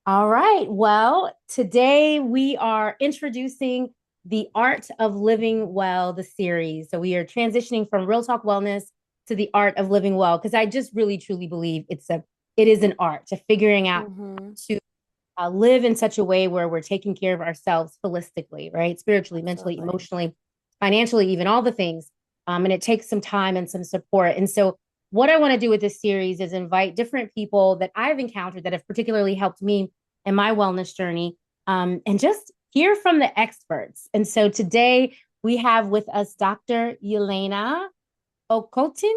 All right. Well, today we are introducing the Art of Living Well, the series. So we are transitioning from Real Talk Wellness to the Art of Living Well because I just really truly believe it is an art to figuring out Hmm. to live in such a way where we're taking care of ourselves holistically, right? Spiritually, mentally, Absolutely. emotionally, financially, even all the things. And it takes some time and some support. And so, what I want to do with this series is invite different people that I've encountered that have particularly helped me in my wellness journey, and just hear from the experts. And so, today we have with us Dr. Yelena Okhotin.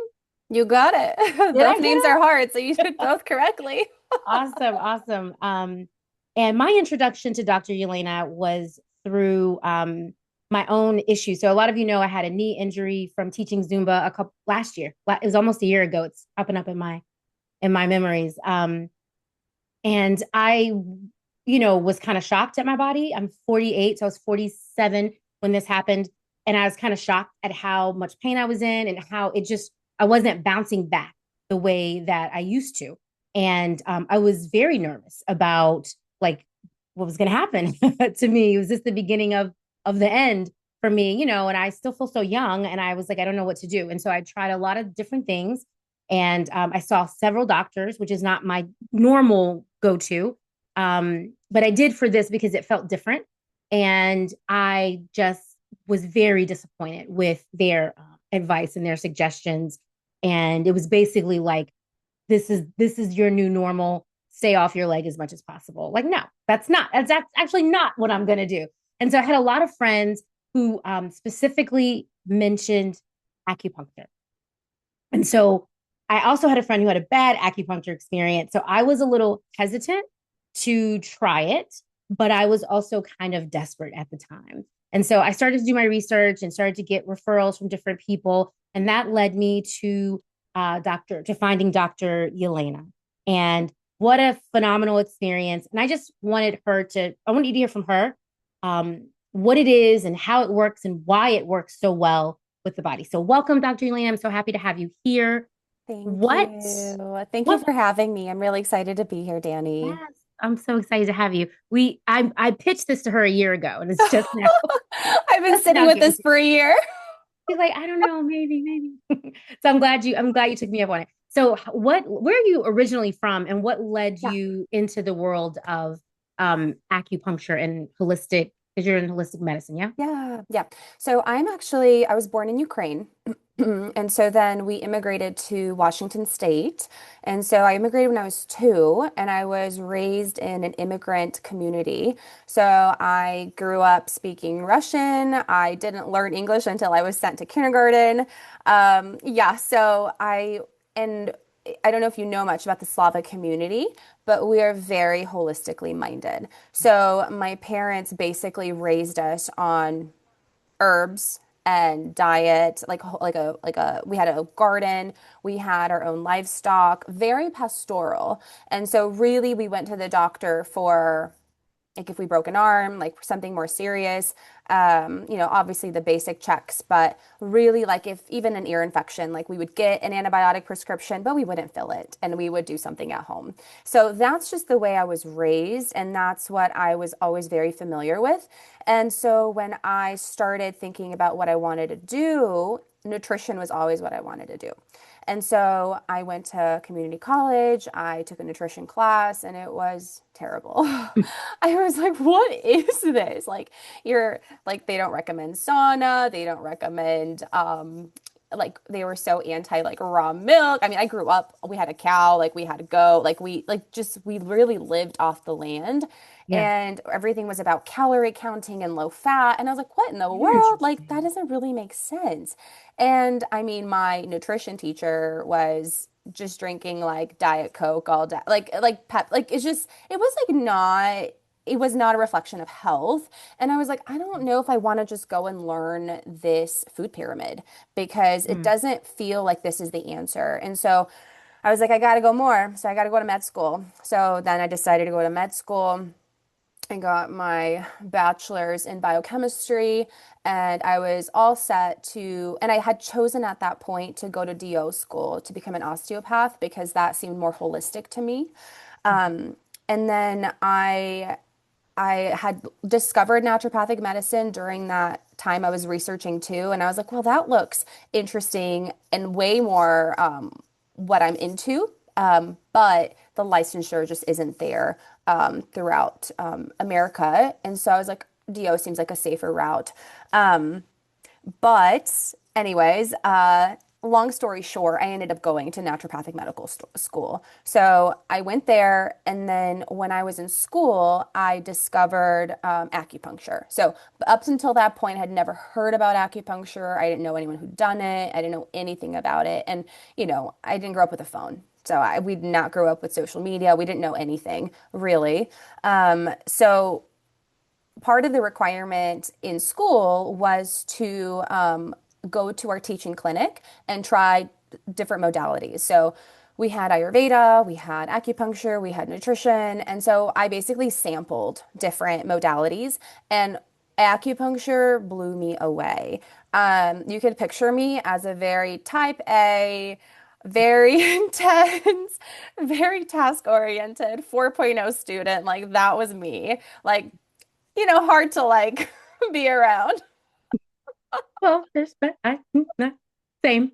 You got it. Did I Both get names are hard, so you did both correctly. Awesome, awesome. And my introduction to Dr. Yelena was through my own issue. So a lot of you know I had a knee injury from teaching Zumba a couple last year. It was almost a year ago. It's popping up in my memories. And I, was kind of shocked at my body. I'm 48, so I was 47 when this happened, and I was kind of shocked at how much pain I was in and how I wasn't bouncing back the way that I used to. And I was very nervous about like what was going to happen to me. Was this the beginning of the end for me? And I still feel so young, and I was like, I don't know what to do. And so I tried a lot of different things, and I saw several doctors, which is not my normal go to. But I did for this because it felt different. And I just was very disappointed with their advice and their suggestions. And it was basically like, this is your new normal. Stay off your leg as much as possible. Like, no, that's actually not what I'm gonna do. And so I had a lot of friends who specifically mentioned acupuncture. And so I also had a friend who had a bad acupuncture experience. So I was a little hesitant to try it, but I was also kind of desperate at the time. And so I started to do my research and started to get referrals from different people. And that led me to finding Dr. Yelena. And what a phenomenal experience. And I wanted you to hear from her what it is and how it works and why it works so well with the body. So welcome, Dr. Yelena. I'm so happy to have you here. Thank What you. Thank you what for having me. I'm really excited to be here, Danny. yes, I'm so excited to have you. I pitched this to her a year ago, and it's I've been just sitting now with getting this to for a year. she's like, I don't know, maybe. So I'm glad you took me up on it. So where are you originally from, and what led Yeah. you into the world of acupuncture and holistic, because you're in holistic medicine, yeah? Yeah, yeah. So I was born in Ukraine. And so then we immigrated to Washington State. And so I immigrated when I was 2, and I was raised in an immigrant community. So I grew up speaking Russian. I didn't learn English until I was sent to kindergarten. Yeah, and I don't know if you know much about the Slavic community, but we are very holistically minded. So my parents basically raised us on herbs and diet, like a we had a garden, we had our own livestock, very pastoral. And so really we went to the doctor for like if we broke an arm, like something more serious, obviously the basic checks, but really like if even an ear infection, like we would get an antibiotic prescription, but we wouldn't fill it and we would do something at home. So that's just the way I was raised, and that's what I was always very familiar with. And so when I started thinking about what I wanted to do, nutrition was always what I wanted to do. And so I went to community college, I took a nutrition class, and it was terrible. I was like, what is this? Like, you're like, they don't recommend sauna, they don't recommend, like, they were so anti like raw milk. I mean, I grew up, we had a cow, like, we had a goat, we really lived off the land. Yeah. And everything was about calorie counting and low fat. And I was like, what in the world? Like, that Interesting. doesn't really make sense. And I mean, my nutrition teacher was just drinking like Diet Coke all day, like pep, like it was like not, it was not a reflection of health. And I was like, I don't know if I want to just go and learn this food pyramid because it Mm. doesn't feel like this is the answer. And so I was like, I got to go more. So I got to go to med school. So then I decided to go to med school. I got my bachelor's in biochemistry, and I was all set to, and I had chosen at that point to go to DO school to become an osteopath because that seemed more holistic to me. And then I had discovered naturopathic medicine during that time I was researching too. And I was like, well, that looks interesting and way more what I'm into. But the licensure just isn't there throughout America. And so I was like, DO seems like a safer route. Um, but anyways, long story short, I ended up going to naturopathic medical school. So I went there, and then when I was in school, I discovered acupuncture. So up until that point, I had never heard about acupuncture. I didn't know anyone who'd done it. I didn't know anything about it. And, I didn't grow up with a phone. So we did not grow up with social media. We didn't know anything really. So part of the requirement in school was to go to our teaching clinic and try different modalities. So we had Ayurveda, we had acupuncture, we had nutrition. And so I basically sampled different modalities, and acupuncture blew me away. You could picture me as a very type A, very intense, very task oriented 4.0 student. Like that was me. Like hard to like be around. Well, there's but same.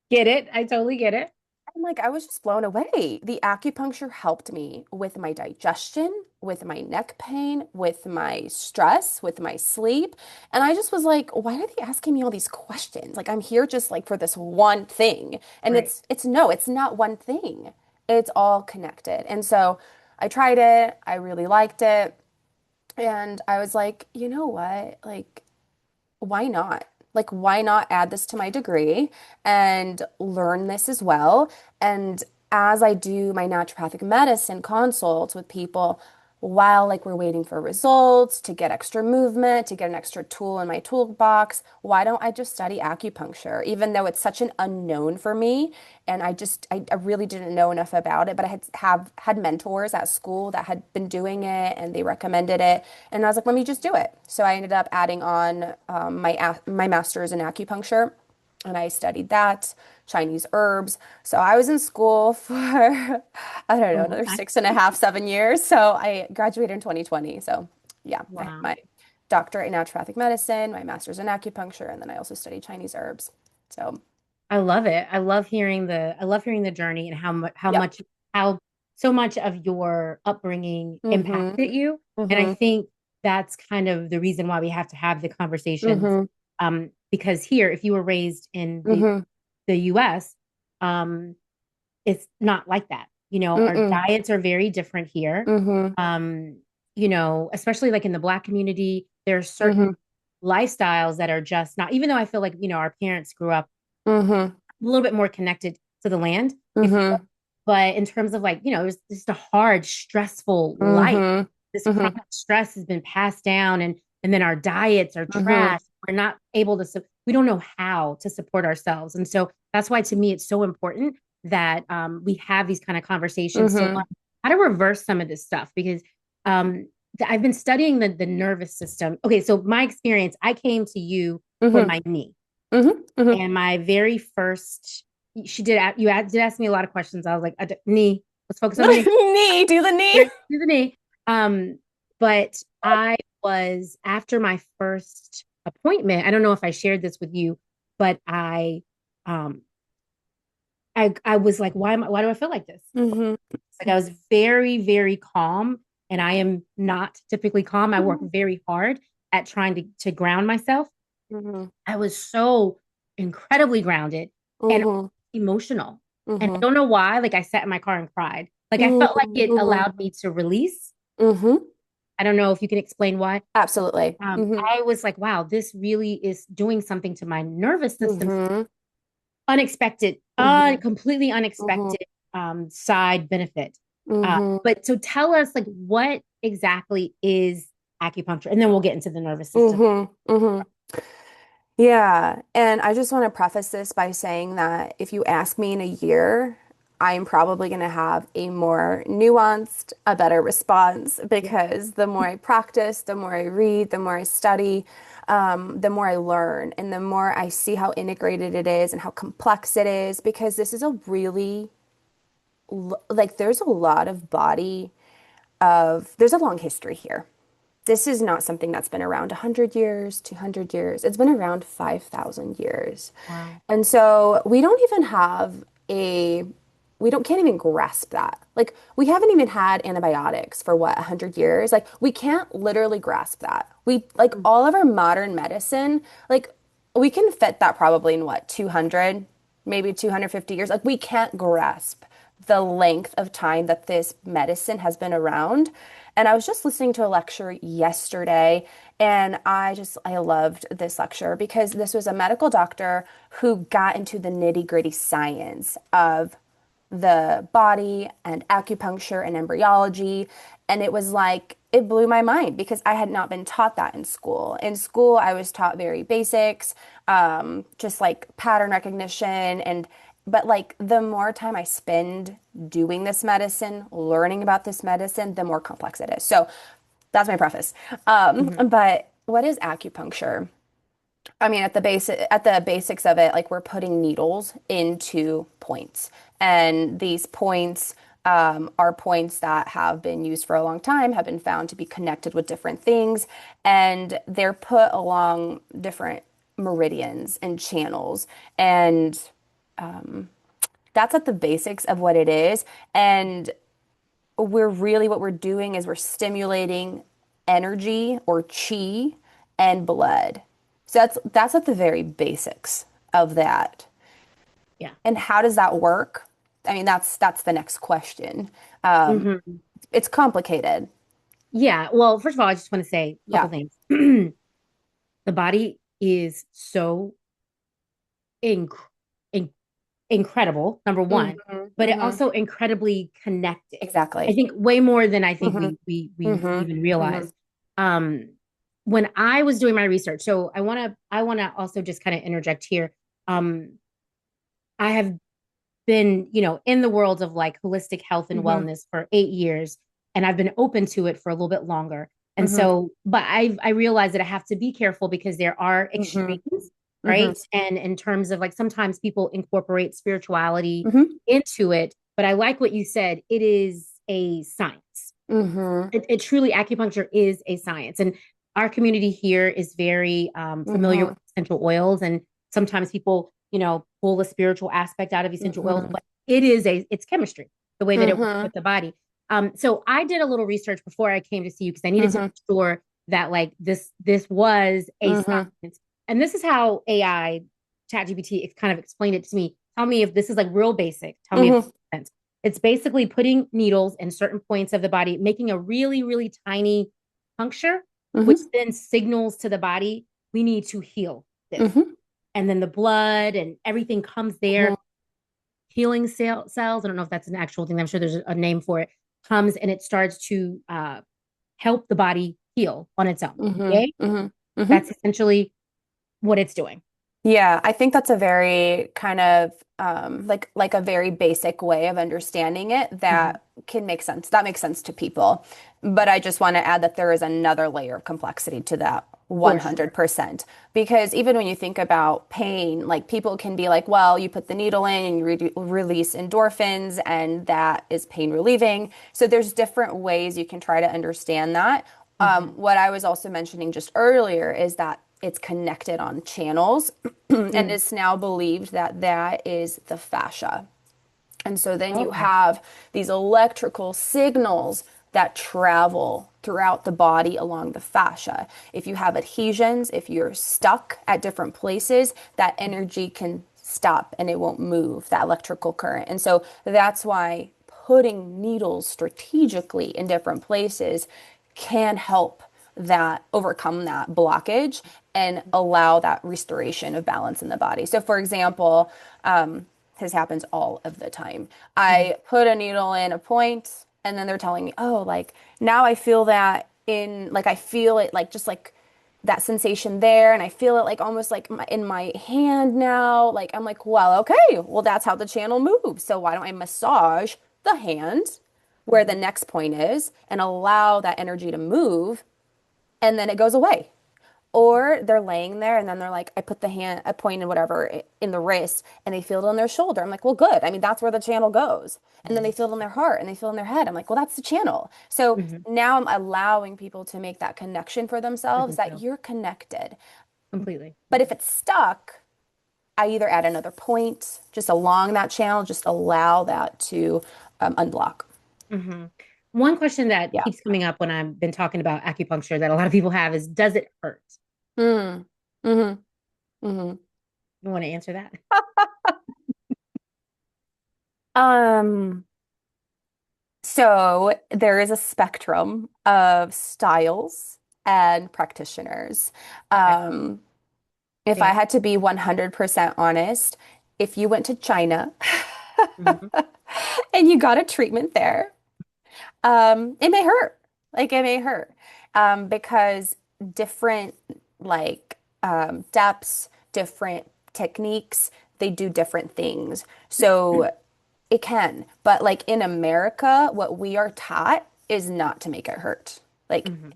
Get it? I totally get it. And like I was just blown away. The acupuncture helped me with my digestion, with my neck pain, with my stress, with my sleep. And I just was like, why are they asking me all these questions? Like I'm here just like for this one thing. And Right. it's no, it's not one thing. It's all connected. And so I tried it. I really liked it. And I was like, you know what? Like why not? Like, why not add this to my degree and learn this as well? And as I do my naturopathic medicine consults with people, while like we're waiting for results to get extra movement, to get an extra tool in my toolbox, why don't I just study acupuncture? Even though it's such an unknown for me, and I really didn't know enough about it, but I have had mentors at school that had been doing it and they recommended it. And I was like, let me just do it. So I ended up adding on my master's in acupuncture, and I studied that, Chinese herbs. So I was in school for, I don't know, Oh, another okay. 6.5, 7 years. So I graduated in 2020. So yeah, I have Wow. my doctorate in naturopathic medicine, my master's in acupuncture, and then I also studied Chinese herbs. So, I love it. I love hearing the journey and yep. how so much of your upbringing Mm-hmm. impacted you. And I Mm-hmm. think that's kind of the reason why we have to have the conversations. Mm-hmm. Because here, if you were raised in Mm-hmm. the US, um, it's not like that. Our Mm-mm. diets are very different here. Mm-hmm. Um, especially like in the Black community, there are Mm-hmm. certain lifestyles that are just not, even though I feel like, our parents grew up Mm-hmm. a little bit more connected to the land, if you will. Mm-hmm. But in terms of like, it was just a hard, stressful life. Mm-hmm. This Mm-hmm. chronic stress has been passed down, and then our diets are Mm-hmm. trash. We're not able to, we don't know how to support ourselves. And so that's why to me it's so important that we have these kind of conversations to learn Mm-hmm. how to reverse some of this stuff because um, I've been studying the nervous system. Okay, so my experience, I came to you for Mm-hmm. my knee. Mm-hmm. Mm-hmm. And my very first, she did, did ask me a lot of questions. I was like, knee, let's focus on the knee. Knee, do the knee. Do the knee. Um, but I was, after my first appointment, I don't know if I shared this with you, but um, I was like, why do I feel like this? Mm-hmm. Like I was very, very calm, and I am not typically calm. I work very hard at trying to ground myself. Mm-hmm. I was so incredibly grounded and Mm-hmm. emotional. And I Mm-hmm. don't know why. Like I sat in my car and cried. Like I felt like it Mm-hmm. allowed me to release. Mm-hmm. I don't know if you can explain why. Absolutely. Mm-hmm. I was like, wow, this really is doing something to my nervous system. Mm-hmm. Unexpected, Mm-hmm. completely Mm-hmm. unexpected side benefit. Mm-hmm. But so tell us, like, what exactly is acupuncture? And then we'll get into the nervous system. Mm-hmm. Mm-hmm. Yeah, and I just want to preface this by saying that if you ask me in a year, I'm probably going to have a more nuanced, a better response Yeah. because the more I practice, the more I read, the more I study, the more I learn, and the more I see how integrated it is and how complex it is, because this is a really like there's a lot of body of there's a long history here. This is not something that's been around 100 years, 200 years. It's been around 5,000 years. Wow. And so we don't even have a, we don't, can't even grasp that. Like we haven't even had antibiotics for what, 100 years? Like we can't literally grasp that. We, like all of our modern medicine, like we can fit that probably in what, 200, maybe 250 years. Like we can't grasp the length of time that this medicine has been around. And I was just listening to a lecture yesterday, and I loved this lecture because this was a medical doctor who got into the nitty-gritty science of the body and acupuncture and embryology. And it was like, it blew my mind because I had not been taught that in school. In school, I was taught very basics, just like pattern recognition but like the more time I spend doing this medicine, learning about this medicine, the more complex it is. So that's my preface. Mhm. But what is acupuncture? I mean, at the basics of it, like we're putting needles into points, and these points are points that have been used for a long time, have been found to be connected with different things, and they're put along different meridians and channels, and that's at the basics of what it is. And what we're doing is we're stimulating energy or chi and blood. So that's at the very basics of that. Yeah. And how does that work? I mean, that's the next question. Um, Hmm. it's complicated. Yeah. Well, first of all, I just want to say a couple Yeah. things. The body is so inc in incredible, number one, Hmm. but it Hmm. also incredibly connected. I Exactly. think way more than I think Hmm. we Hmm. even Hmm. realize. Um, when I was doing my research, so I wanna also just kind of interject here. Um, I have been, in the world of like holistic health and Hmm. wellness for 8 years, and I've been open to it for a little bit longer. And Hmm. so, but I realize that I have to be careful because there are Hmm. extremes, Hmm. right? And in terms of like sometimes people incorporate spirituality Hmm. into it, but I like what you said. It is a science. Hmm. It truly acupuncture is a science, and our community here is very familiar Hmm. with essential oils, and sometimes people pull the spiritual aspect out of essential oils, Hmm. but it's chemistry, the way that it works Hmm. with the body. So I did a little research before I came to see you because I needed to Hmm. make sure that like this was a Hmm. science, and this is how AI ChatGPT kind of explained it to me. Tell me if this is like real basic. Tell me if it Hmm. makes sense. It's basically putting needles in certain points of the body, making a really, really tiny puncture, which Hmm. then signals to the body, we need to heal this. Hmm. And then the blood and everything comes there. Hmm. Healing cells, I don't know if that's an actual thing. I'm sure there's a name for it, comes and it starts to help the body heal on its own. Hmm. Okay. Hmm. Hmm. That's essentially what it's doing. Yeah, I think that's a very kind of like a very basic way of understanding it Mhm. that can make sense. That makes sense to people. But I just want to add that there is another layer of complexity to that For sure. 100%. Because even when you think about pain, like people can be like, well, you put the needle in and you release endorphins and that is pain relieving. So there's different ways you can try to understand that. Mhm. What I was also mentioning just earlier is that it's connected on channels, and Mm. it's now believed that that is the fascia. And so then you Okay. have these electrical signals that travel throughout the body along the fascia. If you have adhesions, if you're stuck at different places, that energy can stop and it won't move, that electrical current. And so that's why putting needles strategically in different places can help that overcome that blockage and allow that restoration of balance in the body. So, for example, this happens all of the time. Mhm. I put a needle in a point, and then they're telling me, oh, like now I feel that like I feel it like just like that sensation there, and I feel it like almost like in my hand now. Like I'm like, well, okay, well that's how the channel moves. So why don't I massage the hand where the Mhm. next point is and allow that energy to move, and then it goes away. Or they're laying there and then they're like, I put the hand, I point and whatever in the wrist and they feel it on their shoulder. I'm like, well, good. I mean, that's where the channel goes. And then they Mhm. feel it in their heart and they feel it in their head. I'm like, well, that's the channel. So Mhm. now I'm allowing people to make that connection for For themselves that themselves. you're connected. Completely. But if it's stuck, I either add another point just along that channel, just allow that to unblock. Hmm. One question that Yeah. keeps coming up when I've been talking about acupuncture that a lot of people have is, does it hurt? Mm. Hmm. Hmm. You want to answer that? Um, so there is a spectrum of styles and practitioners. Okay. Um, if I Fair. had to be 100% honest, if you went to China Hmm. and you got a treatment there, it may hurt. Like it may hurt. Because different depths, different techniques, they do different things. So it can. But like in America, what we are taught is not to make it hurt. Like Hmm.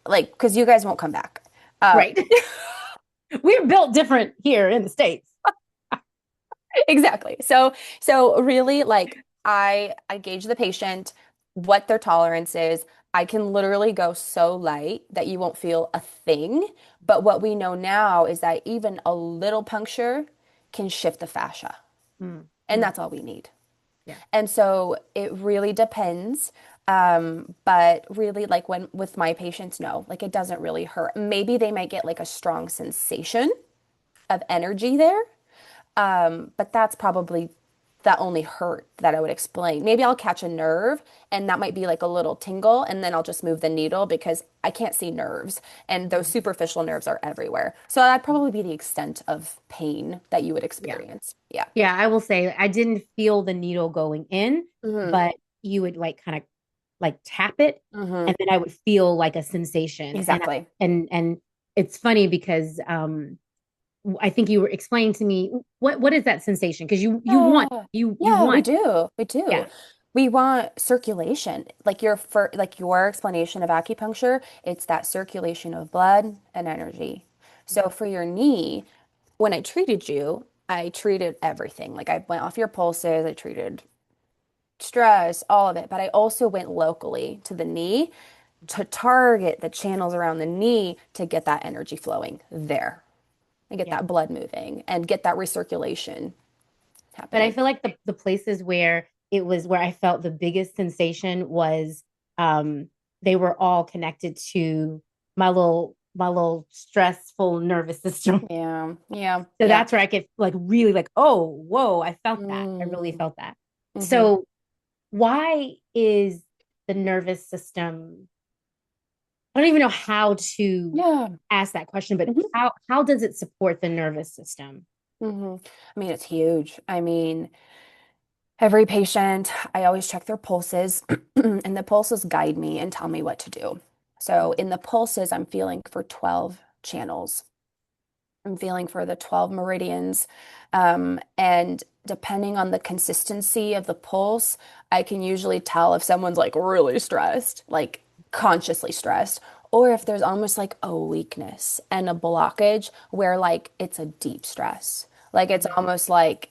because you guys won't come back. Uh, Right. We're built different here in the States. exactly. So really like I gauge the patient, what their tolerance is. I can literally go so light that you won't feel a thing. But what we know now is that even a little puncture can shift the fascia. And Mm-hmm. that's all we need. Yeah. And so it really depends. But really like when with my patients, no, like it doesn't really hurt. Maybe they might get like a strong sensation of energy there. But that's probably the only hurt that I would explain. Maybe I'll catch a nerve and that might be like a little tingle, and then I'll just move the needle because I can't see nerves and those Mhm. superficial nerves are everywhere. So that'd probably be the extent of pain that you would Yeah. experience. Yeah. Yeah, I will say I didn't feel the needle going in, Hmm. but you would like kind of like tap it, Hmm. and then I would feel like a sensation. Exactly. And it's funny because I think you were explaining to me what is that sensation? Because you want Yeah. you Yeah, we want do. We do. yeah. We want circulation. Like your explanation of acupuncture, it's that circulation of blood and energy. So for your knee, when I treated you, I treated everything. Like I went off your pulses, I treated stress, all of it, but I also went locally to the knee to target the channels around the knee to get that energy flowing there and get Yeah. that blood moving and get that recirculation But I happening. feel like the places where it was where I felt the biggest sensation was um they were all connected to my little stressful nervous system. Yeah, yeah, So yeah. that's where I could like really like, oh, whoa, I felt that. I really Mm, felt that. hmm. So why is the nervous system, I don't even know how to Yeah. ask that question, but Hmm. how does it support the nervous system? Hmm. I mean, it's huge. I mean, every patient, I always check their pulses, and the pulses guide me and tell me what to do. So in the pulses, I'm feeling for 12 channels. I'm feeling for the 12 meridians. And depending on the consistency of the pulse, I can usually tell if someone's like really stressed, like consciously stressed, or if there's almost like a weakness and a blockage where like it's a deep stress. Like it's Mm-hmm. almost like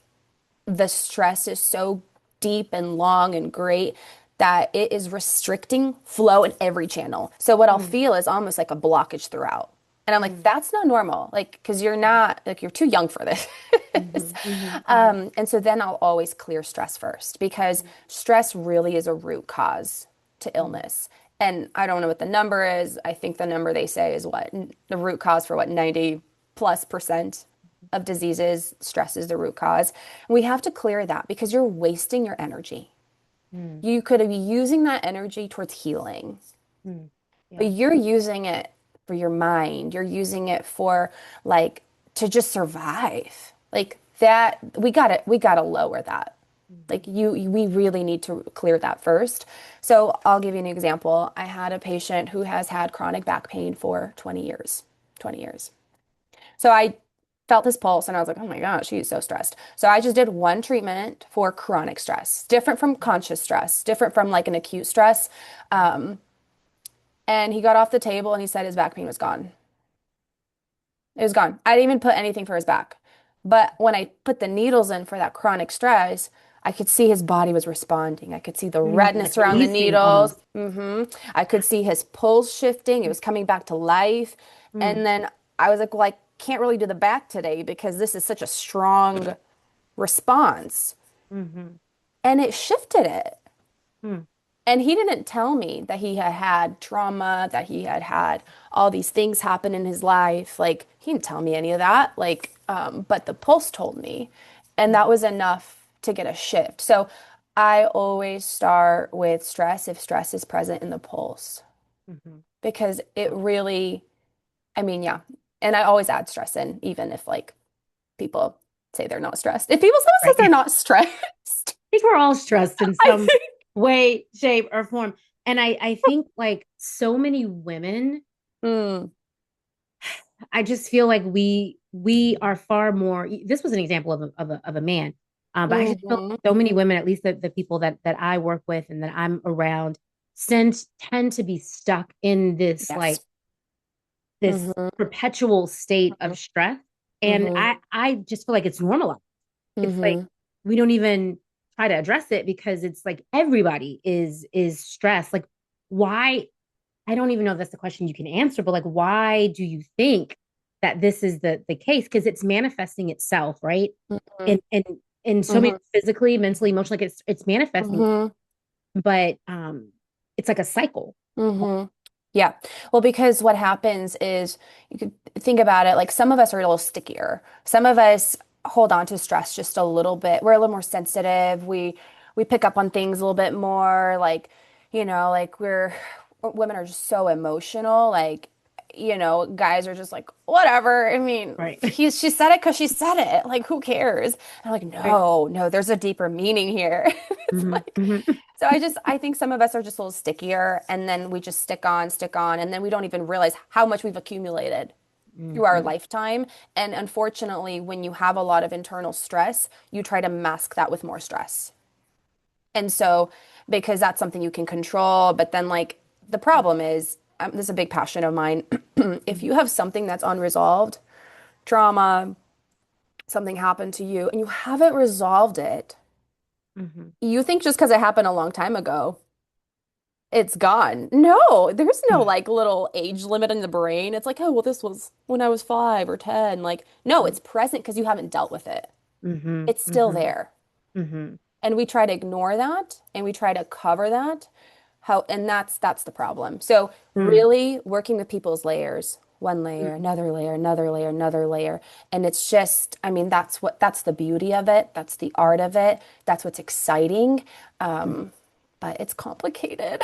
the stress is so deep and long and great that it is restricting flow in every channel. So what I'll feel is almost like a blockage throughout. And I'm like, Mm-hmm. that's not normal. Like, because you're not, like, you're too young for this. Mm-hmm. Mm-hmm. And so then I'll always clear stress first because stress really is a root cause to Mm-hmm. illness. And I don't know what the number is. I think the number they say is what the root cause for what 90+% of diseases, stress is the root cause. And we have to clear that because you're wasting your energy. Mm-hmm. You could be using that energy towards healing, Mm-hmm. but Yeah. you're using it for your mind. You're using it for like to just survive. Like that, we gotta lower that. Like Mm-hmm. we really need to clear that first. So I'll give you an example. I had a patient who has had chronic back pain for 20 years. 20 years. So I felt his pulse and I was like, oh my gosh, he's so stressed. So I just did one treatment for chronic stress, different from conscious stress, different from like an acute stress. Um, and he got off the table and he said his back pain was gone. It was gone. I didn't even put anything for his back. But when I put the needles in for that chronic stress, I could see his body was responding. I could see the Like redness around the releasing needles. almost. I could see his pulse shifting. It was coming back to life. Mm, And then I was like, well, I can't really do the back today because this is such a strong response. hmm And it shifted it. mm, And he didn't tell me that he had had trauma, that he had had all these things happen in his life. Like, he didn't tell me any of that. Like, but the pulse told me. And that hmm was enough to get a shift. So I always start with stress if stress is present in the pulse hmm because it really, I mean, yeah. And I always add stress in, even if like people say they're not stressed. If someone says they're Right. not stressed, Think we're all stressed in I some think, way, shape, or form. And I think like so many women, mm, I just feel like we are far more. This was an example of a man, but I just feel mhm. like so many women, at least the people that I work with and that I'm around, tend to be stuck in this Yes. like this Mhm. perpetual state of Mhm. stress. And Mhm. I just feel like it's normalized. It's like Mhm. we don't even try to address it because it's like everybody is stressed. Like why I don't even know if that's the question you can answer, but like why do you think that this is the case? Because it's manifesting itself, right? Mhm. And so many Mhm. physically, mentally, emotionally, like it's manifesting, Mhm. but it's like a cycle. Mhm. Yeah. Well, because what happens is you could think about it like some of us are a little stickier. Some of us hold on to stress just a little bit. We're a little more sensitive. We pick up on things a little bit more like, like we're women are just so emotional. Like, guys are just like, whatever. I mean, Right. she said it because she said it. Like, who cares? And I'm like, Right. no, no, there's a deeper meaning here. It's hmm like hmm so I think some of us are just a little stickier and then we just stick on, and then we don't even realize how much we've accumulated through our hmm lifetime. And unfortunately, when you have a lot of internal stress, you try to mask that with more stress. And so, because that's something you can control, but then like the problem is, this is a big passion of mine. If you have something that's unresolved, trauma, something happened to you, and you haven't resolved it, hmm you think just because it happened a long time ago, it's gone. No, there's no like little age limit in the brain. It's like, oh, well, this was when I was 5 or 10. Like, no, it's present because you haven't dealt with it. hmm It's still hmm there. hmm And we try to ignore that and we try to cover that. And that's the problem. So really working with people's layers, one layer, another layer, another layer, another layer. And it's just, I mean, that's the beauty of it. That's the art of it. That's what's exciting. But it's complicated.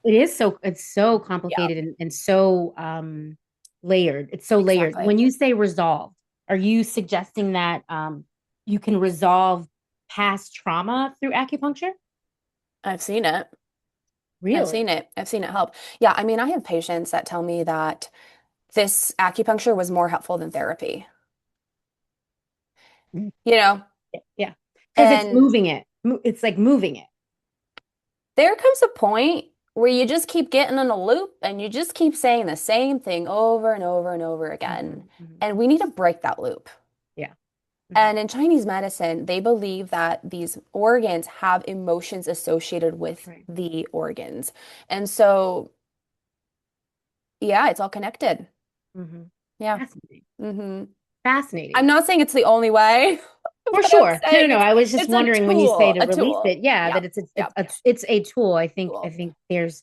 It's so Yeah, complicated and so layered. It's so layered. exactly. When you say resolved, are you suggesting that you can resolve past trauma through acupuncture? I've seen it. I've Really? seen it. I've seen it help. Yeah, I mean, I have patients that tell me that this acupuncture was more helpful than therapy, Mm. you know? Yeah. Because it's And moving it. It's like moving it. there comes a point where you just keep getting in a loop and you just keep saying the same thing over and over and over again. Hmm And we need to break that loop. Yeah. hmm And in Chinese medicine, they believe that these organs have emotions associated with Right. the organs. And so, yeah, it's all connected. hmm Yeah. Fascinating. hmm I'm Fascinating. not saying it's the only way, For but I'm sure. No, no, saying no. it's I was just it's a wondering when you say tool, to a release tool. it, yeah, Yeah. that Yeah. it's a tool. I Tool. think there's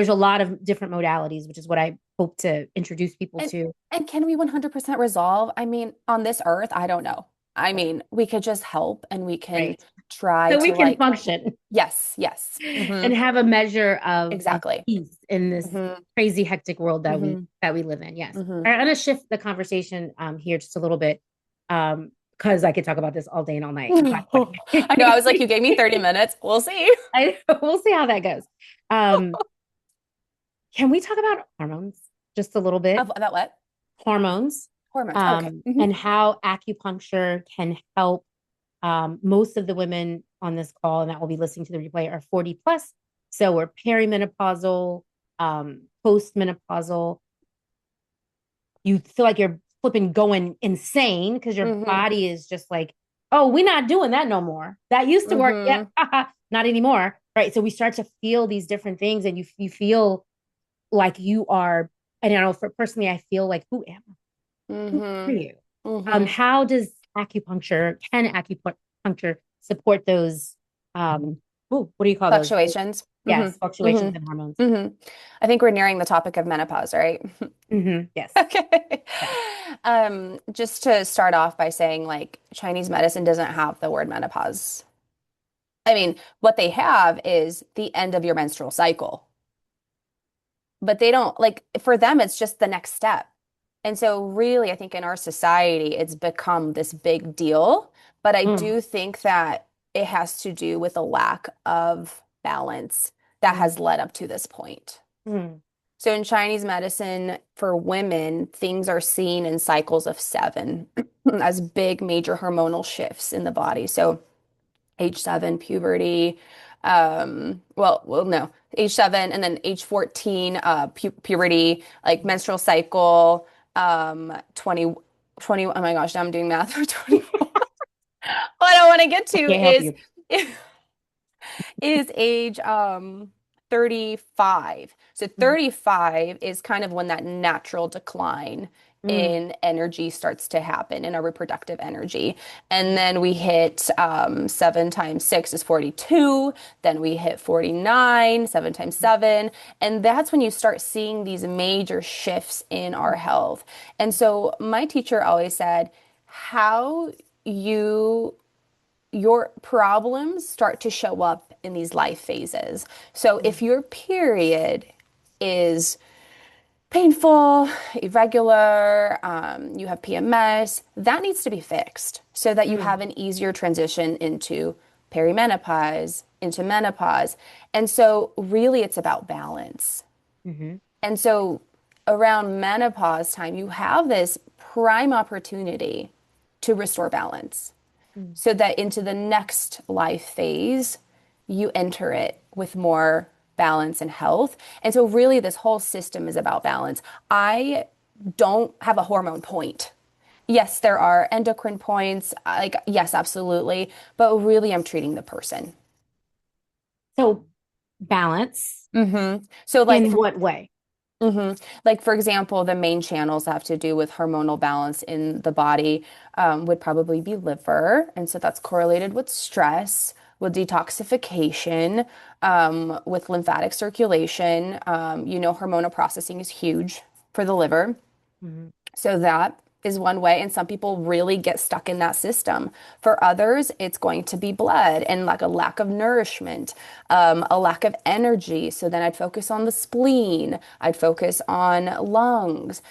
a lot of different modalities, which is what I hope to introduce people And to. and can we 100% resolve? I mean, on this earth, I don't know. I Right. mean, we could just help and we can Right. try So we to can like, function yes, yes. and have a measure of Exactly. peace in this hmm crazy hectic world hmm that we live in. Yes. hmm All right, I'm gonna shift the conversation here just a little bit. Because I could talk about this all day and all night. But I know. I was like, you gave me 30 minutes. We'll see. we'll see how that goes. Um, can we talk about hormones just a little bit? About what? Hormones, Hormones. Okay. and how acupuncture can help. Most of the women on this call and that will be listening to the replay are 40 plus. So we're perimenopausal, postmenopausal. You feel like you're flipping going insane because your Mm-hmm. body is just like, oh, we're not doing that no more. That used to work. Yeah, Mm-hmm. not anymore. Right. So we start to feel these different things, and you feel like you are. And I know for personally, I feel like, who am I? Who are Mm-hmm. you? Mm-hmm. How does can acupuncture support those? What do you call those? Fluctuations. Yes, Mm-hmm. fluctuations in hormones. Mm-hmm. Mm-hmm. I think we're nearing the topic of menopause, right? Yes, Okay. yes. Just to start off by saying, like, Chinese medicine doesn't have the word menopause. I mean, what they have is the end of your menstrual cycle, but they don't, like, for them, it's just the next step. And so, really, I think in our society, it's become this big deal. But I Mm, do think that it has to do with a lack of balance that mm, has led up to this point. mm, So in Chinese medicine, for women, things are seen in cycles of seven as big major hormonal shifts in the body. So age seven, puberty, no, age seven, and then age 14, puberty, like menstrual cycle, 20, 20. Oh my gosh, now I'm doing math for 24. What I want to get to I can't help is you. is age 35. So Mm, 35 is kind of when that natural decline mm, in energy starts to happen, in our reproductive energy. And then we hit 7 times 6 is 42. Then we hit 49, 7 times 7. And that's when you start seeing these major shifts in our health. And so my teacher always said, how you your problems start to show up in these life phases. So mm, if your period is painful, irregular, you have PMS, that needs to be fixed so that you mm, have an easier transition into perimenopause, into menopause. And so really it's about balance. mhm, And so around menopause time, you have this prime opportunity to restore balance mm. so that into the next life phase, you enter it with more balance and health. And so, really, this whole system is about balance. I don't have a hormone point. Yes, there are endocrine points. Like, yes, absolutely. But really, I'm treating the person. So balance So, like, in what way? Like, for example, the main channels that have to do with hormonal balance in the body would probably be liver. And so that's correlated with stress, with detoxification, with lymphatic circulation. Hormonal processing is huge for the liver. Mhm, So that is one way. And some people really get stuck in that system. For others, it's going to be blood and like a lack of nourishment, a lack of energy. So then I'd focus on the spleen, I'd focus on lungs.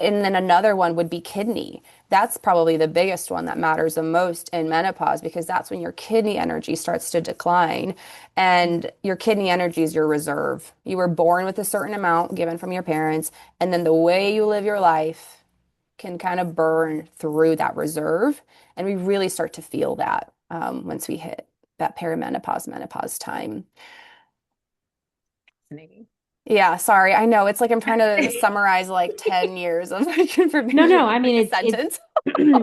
And then another one would be kidney. That's probably the biggest one that matters the most in menopause because that's when your kidney energy starts to decline. And your kidney energy is your reserve. You were born with a certain amount given from your parents, and then the way you live your life can kind of burn through that reserve. And we really start to feel that once we hit that perimenopause, menopause time. fascinating. Yeah, sorry. I know it's like I'm trying to summarize like 10 years of like No, information no, in I like a mean it's sentence.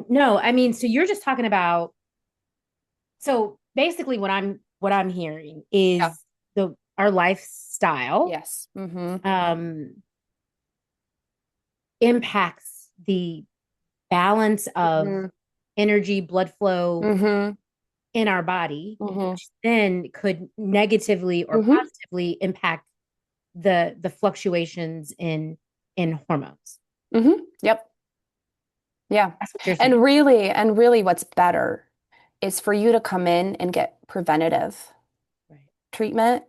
no, I mean, so you're just talking about so basically what I'm hearing Yeah. is the our lifestyle Yes. Mm-hmm. um impacts the balance of Mm-hmm. energy, blood flow Mm-hmm. in our body, Mm-hmm. which then could negatively or Mm-hmm. positively impact the fluctuations in hormones. Mm-hmm. Yep. Yeah. That's what you're saying. And really what's better is for you to come in and get preventative Right. treatment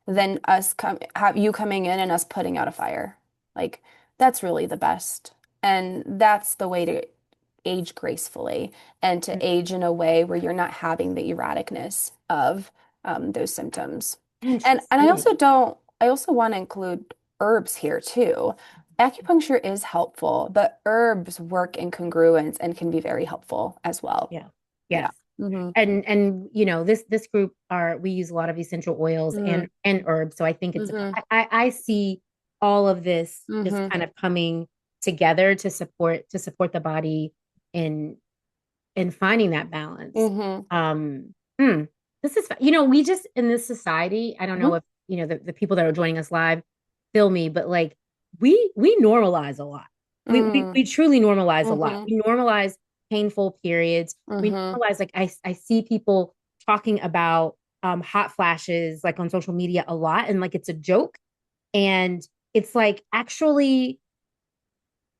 than us have you coming in and us putting out a fire. Like that's really the best. And that's the way to age gracefully and to age in a way where you're not having the erraticness of those symptoms. And Interesting. I also want to include herbs here too. Acupuncture is helpful, but herbs work in congruence and can be very helpful as well. Yeah. Yeah. Yes. Hmm. And this group are we use a lot of essential oils Hmm. and herbs. So I think it's Hmm. I see all of this just Hmm. kind of coming together to support the body in finding that balance. Mm-hmm. Um, hmm, this is, you know, we just in this society, I don't know Mm-hmm. if, you know, the people that are joining us live feel me, but like we normalize a lot. We truly normalize a lot. Mm-hmm. We normalize painful periods. We Mm-hmm. normalize, like I see people talking about hot flashes like on social media a lot, and like it's a joke. And it's like actually,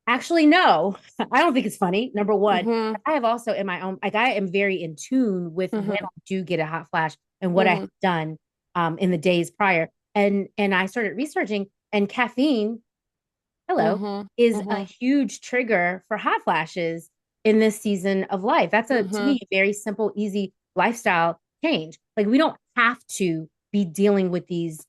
no, I don't think it's funny. Number one, Mm-hmm. I have also in my own, like, I am very in tune with when Mm-hmm. I do get a hot flash and what I have Mm-hmm. done in the days prior. And I started researching, and caffeine, hello, Mm-hmm. is a Mm-hmm. huge trigger for hot flashes in this season of life. That's a, to Mm-hmm. me, very simple, easy lifestyle change. Like, we don't have to be dealing with these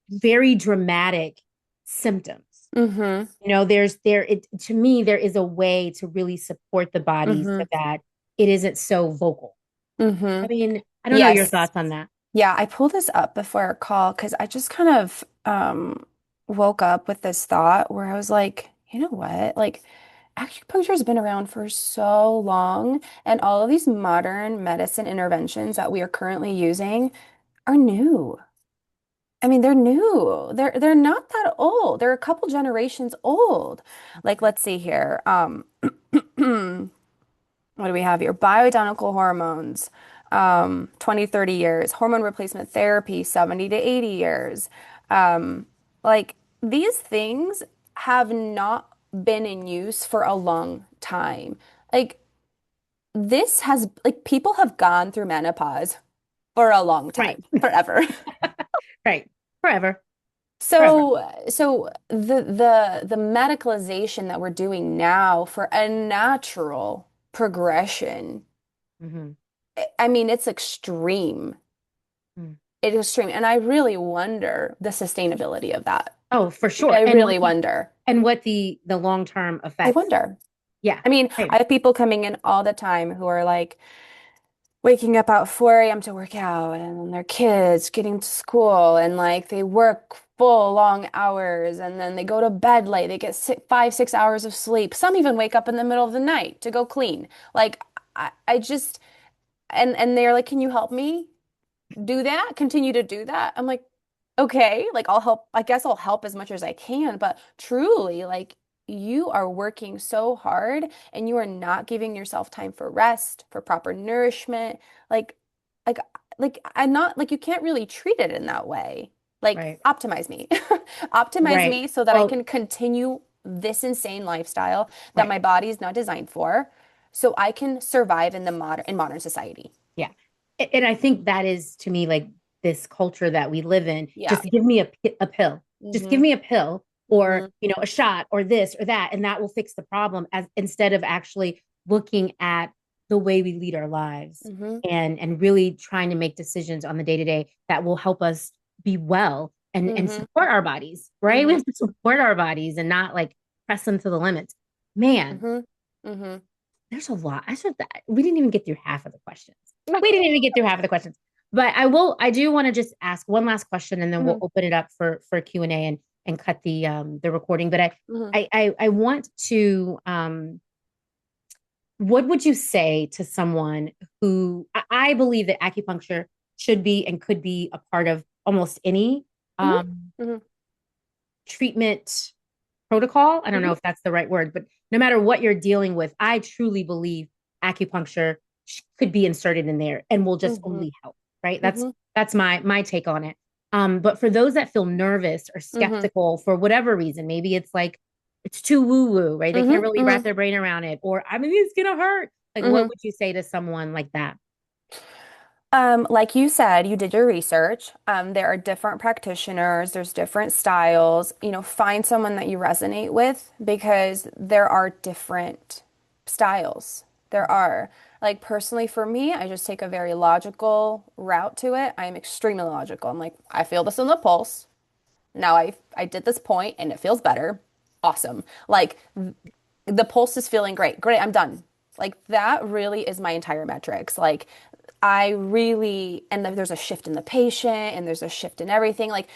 very dramatic symptoms. Mm-hmm. You know, to me, there is a way to really support the body so Mm-hmm. that it isn't so vocal. I Mm-hmm. mean, I don't know your Yes. thoughts on that. Yeah, I pulled this up before our call because I just kind of woke up with this thought where I was like, you know what? Like acupuncture has been around for so long, and all of these modern medicine interventions that we are currently using are new. I mean, they're new. They're not that old. They're a couple generations old. Like, let's see here. What do we have here? Bioidentical hormones, 20, 30 years. Hormone replacement therapy, 70 to 80 years. Um, like these things have not been in use for a long time. Like this has, like people have gone through menopause for a long Right. time, forever. Right. Forever. Forever. So the medicalization that we're doing now for a natural progression, Hmm. I mean, it's extreme. It is extreme. And I really wonder the sustainability of that. Oh, for Like, I sure. really wonder. And what the long-term I effects. wonder. Yeah. I mean, I Right. have people coming in all the time who are like waking up at 4 a.m. to work out, and then their kids getting to school, and like they work full long hours, and then they go to bed late. They get 5, 6 hours of sleep. Some even wake up in the middle of the night to go clean. Like I just and they're like, "Can you help me do that? Continue to do that?" I'm like, "Okay, like I'll help. I guess I'll help as much as I can, but truly, like you are working so hard and you are not giving yourself time for rest, for proper nourishment. Like like I'm not like you can't really treat it in that way. Like Right. optimize me. Optimize Right. me so that I Well, can continue this insane lifestyle that right. my body is not designed for, so I can survive in the modern society." Yeah. And I think that is to me like this culture that we live in. Yeah. Just give me a pill. Just give Mm-hmm. me a pill or, Mm-hmm. you know, a shot or this or that, and that will fix the problem, as instead of actually looking at the way we lead our lives Mm-hmm. and really trying to make decisions on the day to day that will help us be well and Mm-hmm. support our bodies, right? We Mm-hmm. have to support our bodies and not like press them to the limits. Man, Mm-hmm. Mm-hmm. there's a lot. We didn't even get through half of the questions. We didn't even get through half of the questions. But I do want to just ask one last question, and then we'll Mm-hmm. open it up for Q&A and cut the recording. But Mm-hmm. I want to what would you say to someone who I believe that acupuncture should be and could be a part of almost any um Mm-hmm. treatment protocol. I don't know Mm-hmm. if that's the right word, but no matter what you're dealing with, I truly believe acupuncture could be inserted in there and will just Mm-hmm. only help, right? Mm-hmm. That's my take on it. But for those that feel nervous or Mm-hmm. skeptical for whatever reason, maybe it's like it's too woo-woo, right? They can't Mm-hmm. really wrap Mm-hmm. their brain around it, or I mean, it's gonna hurt. Like, what Mm-hmm. would you say to someone like that? Like you said, you did your research. There are different practitioners, there's different styles. Find someone that you resonate with because there are different styles. There are. Like personally for me, I just take a very logical route to it. I am extremely logical. I'm like, I feel this in the pulse. Now I did this point and it feels better. Awesome. Like the pulse is feeling great. Great, I'm done. Like that really is my entire metrics. Like I really, and then there's a shift in the patient and there's a shift in everything. Like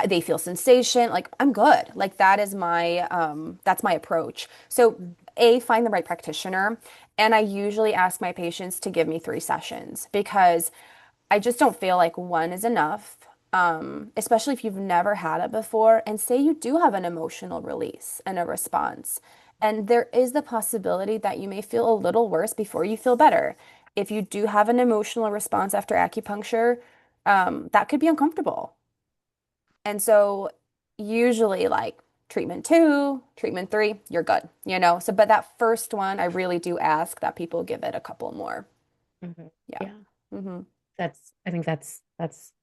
They feel sensation, like I'm good. Like that is that's my approach. So find the right practitioner. And I usually ask my patients to give me 3 sessions because I just don't feel like one is enough. Especially if you've never had it before, and say you do have an emotional release and a response. And there is the possibility that you may feel a little worse before you feel better. If you do have an emotional response after acupuncture, that could be uncomfortable. And so usually like treatment 2, treatment 3, you're good, you know? So, but that first one, I really do ask that people give it a couple more. Mhm. Yeah. Yeah. Mm-hmm. I think that's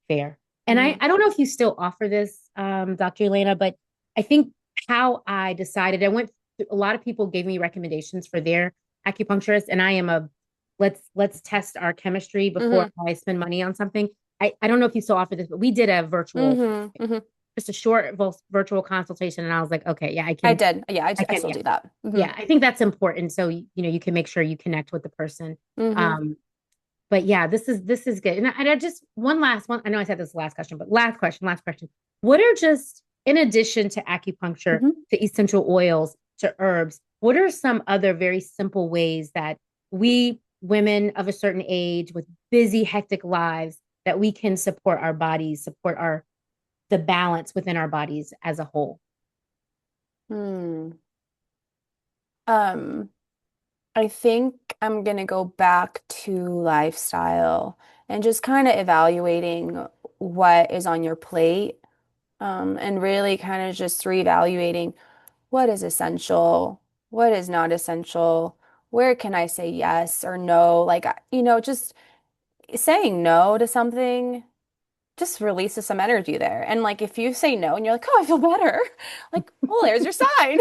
fair. And Mm-hmm. I don't know if you still offer this, Dr. Elena, but I think how I decided, a lot of people gave me recommendations for their acupuncturist, and I am a let's test our chemistry before Mm-hmm. I spend money on something. I don't know if you still offer this, but we did a virtual, Mm-hmm. Mm-hmm. just a short virtual consultation, and I was like, okay, yeah, I did. Yeah, I I can, still yeah, do that. Mm-hmm. yeah. I think that's important. So you know, you can make sure you connect with the person. Mm-hmm. Um, but yeah, this is good. And I just one last one. I know I said this last question, but last question. What are just in addition to acupuncture, Mm-hmm. to essential oils, to herbs, what are some other very simple ways that we women of a certain age with busy, hectic lives that we can support our bodies, support our the balance within our bodies as a whole? Hmm. Um, I think I'm gonna go back to lifestyle and just kind of evaluating what is on your plate, and really kind of just reevaluating what is essential, what is not essential, where can I say yes or no? Like, just saying no to something just releases some energy there. And like, if you say no and you're like, oh, I feel better, like, well, there's your sign.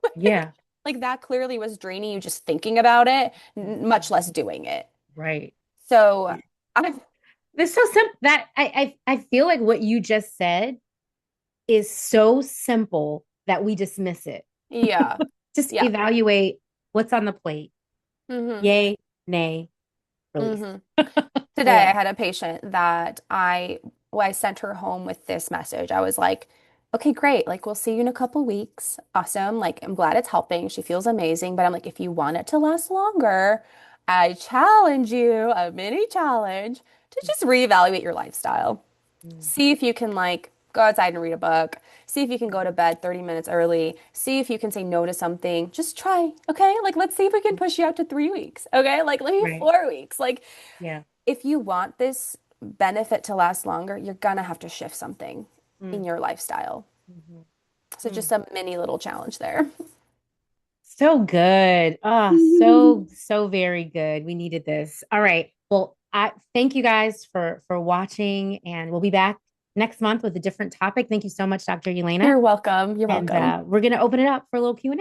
Like, Yeah. like that clearly was draining you just thinking about it, much Mhm. less doing it. Right. So I, It's so simple that I feel like what you just said is so simple that we dismiss it. yeah, Just yeah. evaluate what's on the plate. Hmm. Yay, nay, release. Hmm. So Today, I yeah. had a patient that I sent her home with this message. I was like, okay, great. Like, we'll see you in a couple weeks. Awesome. Like, I'm glad it's helping. She feels amazing. But I'm like, if you want it to last longer, I challenge you, a mini challenge, to just reevaluate your lifestyle. Mm, See if you can like go outside and read a book. See if you can go to bed 30 minutes early. See if you can say no to something. Just try. Okay. Like, let's see if we can mm, push you out to 3 weeks. Okay. Like, maybe right. 4 weeks. Like, Yeah. if you want this benefit to last longer, you're gonna have to shift something in Mm, your lifestyle. mhm, So mm. just a mini little challenge there. So good. Ah, so very good. We needed this. All right. Well, I thank you guys for watching, and we'll be back next month with a different topic. Thank you so much, Dr. Yelena. You're welcome. You're And welcome. we're gonna open it up for a little Q&A.